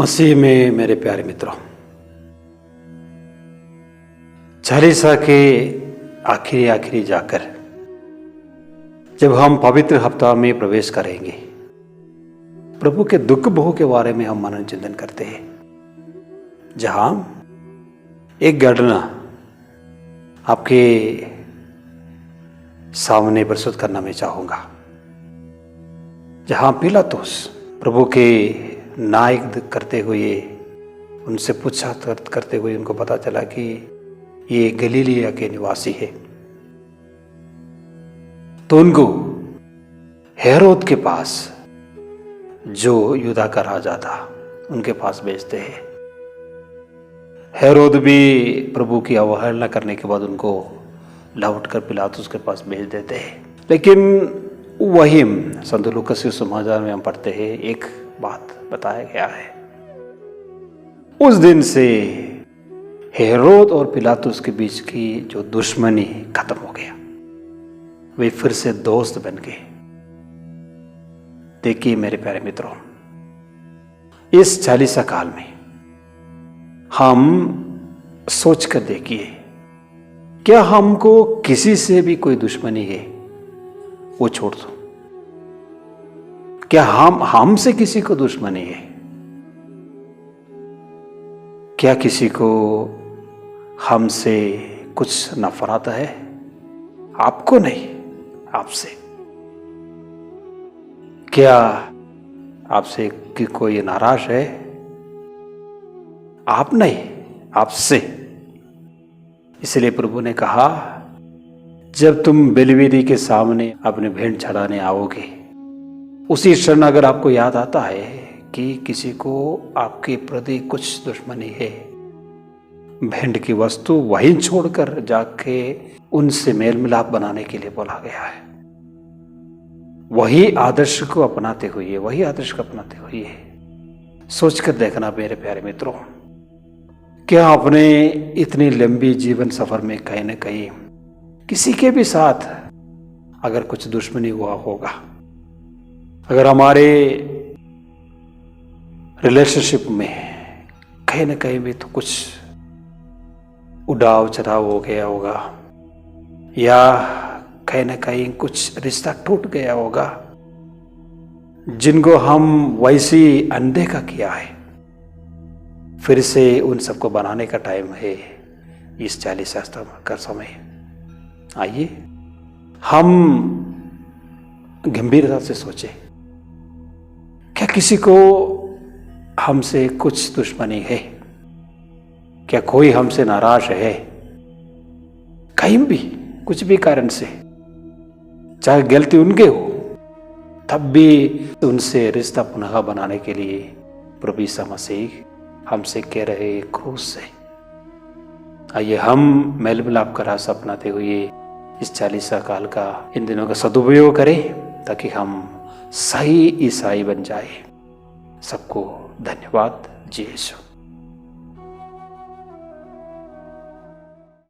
मसीह में मेरे प्यारे मित्रों, चालीसा के आखिरी जाकर जब हम पवित्र हफ्ता में प्रवेश करेंगे, प्रभु के दुख भोग के बारे में हम मनन चिंतन करते हैं, जहां एक घटना आपके सामने प्रस्तुत करना मैं चाहूंगा, जहां पिलातुस प्रभु के नायक करते हुए उनसे पूछा करते हुए उनको पता चला कि ये गलीलिया के निवासी है, तो उनको हेरोद के पास, जो यूदा का राजा था, उनके पास भेजते हैं। हेरोद भी प्रभु की अवहेलना करने के बाद उनको लौटकर पिलातुस के पास भेज देते हैं। लेकिन वही संत लूकास के समाचार में हम पढ़ते हैं, एक बात बताया गया है, उस दिन से हेरोद और पिलातुस के बीच की जो दुश्मनी खत्म हो गया, वे फिर से दोस्त बन गए। देखिए मेरे प्यारे मित्रों, इस चालीसा काल में हम सोच कर देखिए, क्या हमको किसी से भी कोई दुश्मनी है? वो छोड़ दो, क्या हमसे किसी को दुश्मनी है? क्या किसी को हमसे कुछ नफरत है? आपको नहीं, आपसे। क्या आपसे कि कोई नाराज है? आप नहीं, आपसे। इसलिए प्रभु ने कहा, जब तुम बलिवेदी के सामने अपने भेंट चढ़ाने आओगे, उसी क्षण अगर आपको याद आता है कि किसी को आपके प्रति कुछ दुश्मनी है, भेंट की वस्तु वहीं छोड़कर जाके उनसे मेल मिलाप बनाने के लिए बोला गया है। वही आदर्श को अपनाते हुए सोचकर देखना मेरे प्यारे मित्रों, क्या आपने इतनी लंबी जीवन सफर में कहीं न कहीं किसी के भी साथ अगर कुछ दुश्मनी हुआ होगा, अगर हमारे रिलेशनशिप में कहीं न कहीं भी तो कुछ उड़ाव चढ़ाव हो गया होगा, या कहीं न कहीं कुछ रिश्ता टूट गया होगा, जिनको हम वैसी अनदेखा किया है, फिर से उन सबको बनाने का टाइम है इस चालीसा का समय। आइए हम गंभीरता से सोचें, क्या किसी को हमसे कुछ दुश्मनी है? क्या कोई हमसे नाराज है? कहीं भी कुछ भी कारण से, चाहे गलती उनके हो, तब भी उनसे रिश्ता पुनः बनाने के लिए प्रभु यीशु मसीह हमसे कह रहे क्रूस से। आइए हम मेल मिलाप का रास्ता अपनाते हुए इस चालीसा काल का, इन दिनों का सदुपयोग करें, ताकि हम सही ईसाई बन जाए। सबको धन्यवाद। जी यीशु।